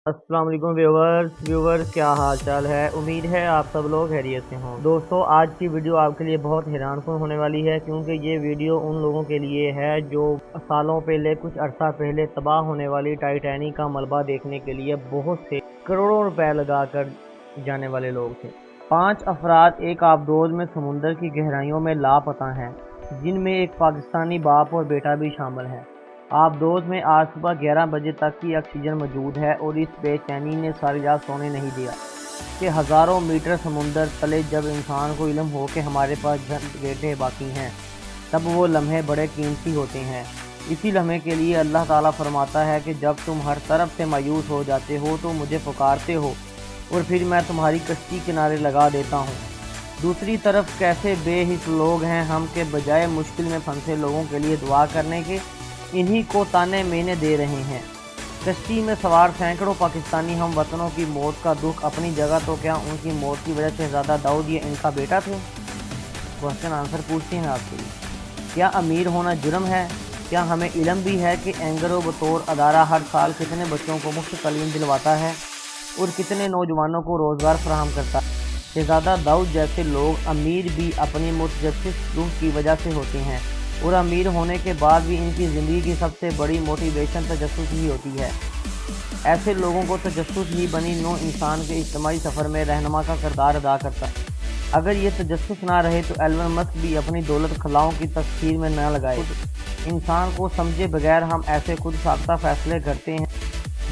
السلام علیکم ویورز کیا حال چال ہے؟ امید ہے آپ سب لوگ خیریت سے ہوں۔ دوستو آج کی ویڈیو آپ کے لیے بہت حیران کن ہونے والی ہے، کیونکہ یہ ویڈیو ان لوگوں کے لیے ہے جو سالوں پہلے کچھ عرصہ پہلے تباہ ہونے والی ٹائٹینک کا ملبہ دیکھنے کے لیے بہت سے کروڑوں روپے لگا کر جانے والے لوگ تھے۔ 5 افراد ایک آبدوز میں سمندر کی گہرائیوں میں لاپتہ ہیں، جن میں ایک پاکستانی باپ اور بیٹا بھی شامل ہے۔ آبدوز میں آج صبح 11 بجے تک کی آکسیجن موجود ہے اور اس بے چینی نے ساری رات سونے نہیں دیا کہ ہزاروں میٹر سمندر تلے جب انسان کو علم ہو کہ ہمارے پاس چند گھنٹے باقی ہیں، تب وہ لمحے بڑے قیمتی ہوتے ہیں۔ اسی لمحے کے لیے اللہ تعالیٰ فرماتا ہے کہ جب تم ہر طرف سے مایوس ہو جاتے ہو تو مجھے پکارتے ہو اور پھر میں تمہاری کشتی کنارے لگا دیتا ہوں۔ دوسری طرف کیسے بے حس لوگ ہیں ہم کہ بجائے مشکل میں پھنسے لوگوں کے لیے دعا کرنے کے، انہی کو تانے مینے دے رہے ہیں۔ کشتی میں سوار سینکڑوں پاکستانی ہم وطنوں کی موت کا دکھ اپنی جگہ، تو کیا ان کی موت کی وجہ شہزادہ داؤد یہ ان کا بیٹا تھے؟ کوشچن آنسر پوچھتے ہیں آپ کے لیے۔ کیا امیر ہونا جرم ہے؟ کیا ہمیں علم بھی ہے کہ اینگرو بطور ادارہ ہر سال کتنے بچوں کو مفت تعلیم دلواتا ہے اور کتنے نوجوانوں کو روزگار فراہم کرتا ہے؟ شہزادہ داؤد جیسے لوگ امیر بھی اپنی متجسس روح کی وجہ سے ہوتے ہیں، اور امیر ہونے کے بعد بھی ان کی زندگی کی سب سے بڑی موٹیویشن تجسس ہی ہوتی ہے۔ ایسے لوگوں کو تجسس ہی بنی نوع انسان کے اجتماعی سفر میں رہنما کا کردار ادا کرتا ہے۔ اگر یہ تجسس نہ رہے تو ایلن مسک بھی اپنی دولت خلاؤں کی تسخیر میں نہ لگائے۔ انسان کو سمجھے بغیر ہم ایسے خود ساختہ فیصلے کرتے ہیں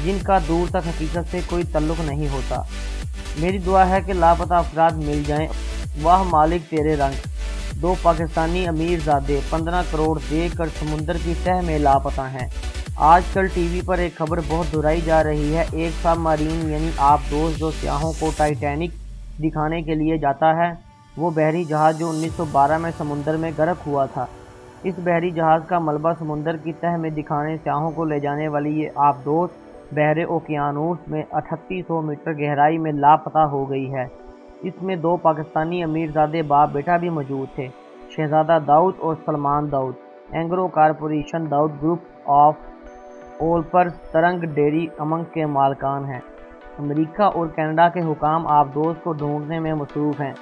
جن کا دور تک حقیقت سے کوئی تعلق نہیں ہوتا۔ میری دعا ہے کہ لاپتہ افراد مل جائیں۔ واہ مالک تیرے رنگ! 2 پاکستانی امیر زادے 15 کروڑ دے کر سمندر کی تہہ میں لاپتہ ہیں۔ آج کل ٹی وی پر ایک خبر بہت دہرائی جا رہی ہے۔ ایک سب مارین یعنی آبدوز جو سیاحوں کو ٹائٹینک دکھانے کے لیے جاتا ہے، وہ بحری جہاز جو 1912 میں سمندر میں غرق ہوا تھا، اس بحری جہاز کا ملبہ سمندر کی تہہ میں دکھانے سیاحوں کو لے جانے والی یہ آبدوز بحر اوقیانوس میں 3800 میٹر گہرائی میں لاپتہ ہو گئی ہے۔ اس میں 2 پاکستانی امیر زادے باپ بیٹا بھی موجود تھے، شہزادہ داؤد اور Salman Dawood. Engro corporation Dawood group of Olpers Tarang dairy Umang کے مالکان ہیں۔ امریکہ اور کینیڈا کے حکام آبدوز کو ڈھونڈنے میں مصروف ہیں۔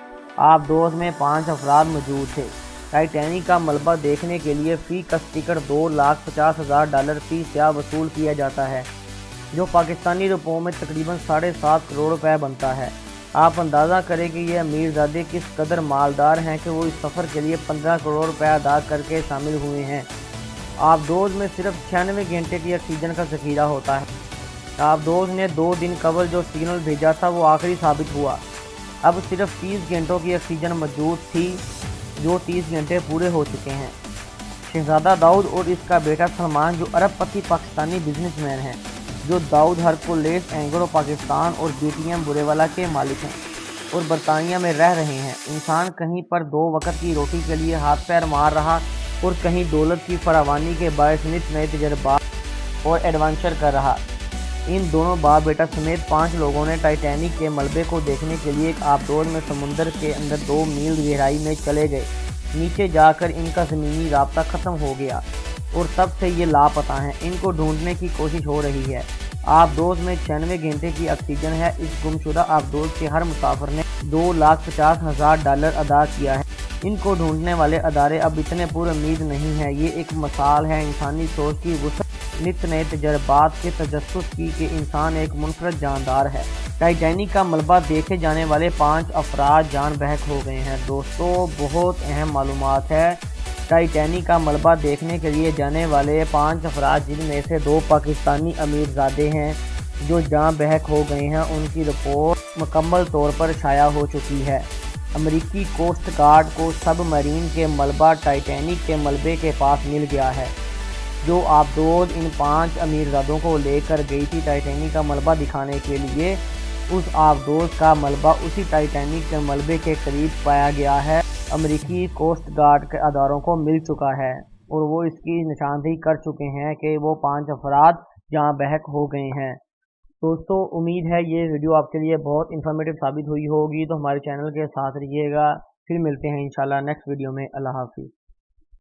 آبدوز میں 5 افراد موجود تھے۔ ٹائٹینک کا ملبہ دیکھنے کے لیے فی کس ٹکٹ $2,50,000 فی سیاح وصول کیا جاتا ہے، جو پاکستانی روپوں میں تقریباً 7.5 کروڑ روپے بنتا ہے۔ آپ اندازہ کریں کہ یہ امیر زادے کس قدر مالدار ہیں کہ وہ اس سفر کے لیے 15 کروڑ روپے ادا کر کے شامل ہوئے ہیں۔ آبدوز میں صرف 96 گھنٹے کی آکسیجن کا ذخیرہ ہوتا ہے۔ آبدوز نے 2 دن قبل جو سگنل بھیجا تھا وہ آخری ثابت ہوا۔ اب صرف 30 گھنٹوں کی آکسیجن موجود تھی، جو 30 گھنٹے پورے ہو چکے ہیں۔ شہزادہ داؤد اور اس کا بیٹا سلمان جو ارب پتی پاکستانی بزنس مین ہیں، جو داؤد ہرکولیس اینگرو پاکستان اور بی ٹی ایم بوریوالہ کے مالک ہیں اور برطانیہ میں رہ رہے ہیں۔ انسان کہیں پر 2 وقت کی روٹی کے لیے ہاتھ پیر مار رہا اور کہیں دولت کی فراوانی کے باعث نت نئے تجربات اور ایڈونچر کر رہا۔ ان دونوں باپ بیٹا سمیت 5 لوگوں نے ٹائٹینک کے ملبے کو دیکھنے کے لیے ایک آبدوز میں سمندر کے اندر 2 میل گہرائی میں چلے گئے۔ نیچے جا کر ان کا زمینی رابطہ ختم ہو گیا اور تب سے یہ لاپتہ ہیں۔ ان کو ڈھونڈنے کی کوشش ہو رہی ہے۔ آبدوز میں 96 گھنٹے کی آکسیجن ہے۔ اس گمشدہ آبدوز کے ہر مسافر نے $2,50,000 ادا کیا ہے۔ ان کو ڈھونڈنے والے ادارے اب اتنے پر امید نہیں ہیں۔ یہ ایک مثال ہے انسانی سوچ کی وسعت، نت نئے تجربات کے تجسس کی کہ انسان ایک منفرد جاندار ہے۔ ٹائٹینک کا ملبہ دیکھے جانے والے 5 افراد جان بحق ہو گئے ہیں۔ دوستو بہت اہم معلومات ہے۔ ٹائٹینک کا ملبہ دیکھنے کے لیے جانے والے 5 افراد جن میں سے 2 پاکستانی امیر زادے ہیں جو جاں بحق ہو گئے ہیں، ان کی رپورٹ مکمل طور پر شائع ہو چکی ہے۔ امریکی کوسٹ گارڈ کو سب مرین کے ملبہ ٹائٹینک کے ملبے کے پاس مل گیا ہے، جو آبدوز ان 5 امیر زادوں کو لے کر گئی تھی ٹائٹینک کا ملبہ دکھانے کے لیے۔ اس آبدوز کا ملبہ اسی ٹائٹینک کے ملبے کے قریب پایا گیا ہے۔ امریکی کوسٹ گارڈ کے اداروں کو مل چکا ہے اور وہ اس کی نشاندہی کر چکے ہیں کہ وہ 5 افراد جاں بحق ہو گئے ہیں۔ دوستو امید ہے یہ ویڈیو آپ کے لیے بہت انفارمیٹیو ثابت ہوئی ہوگی، تو ہمارے چینل کے ساتھ رہیے گا۔ پھر ملتے ہیں انشاءاللہ نیکسٹ ویڈیو میں۔ اللہ حافظ۔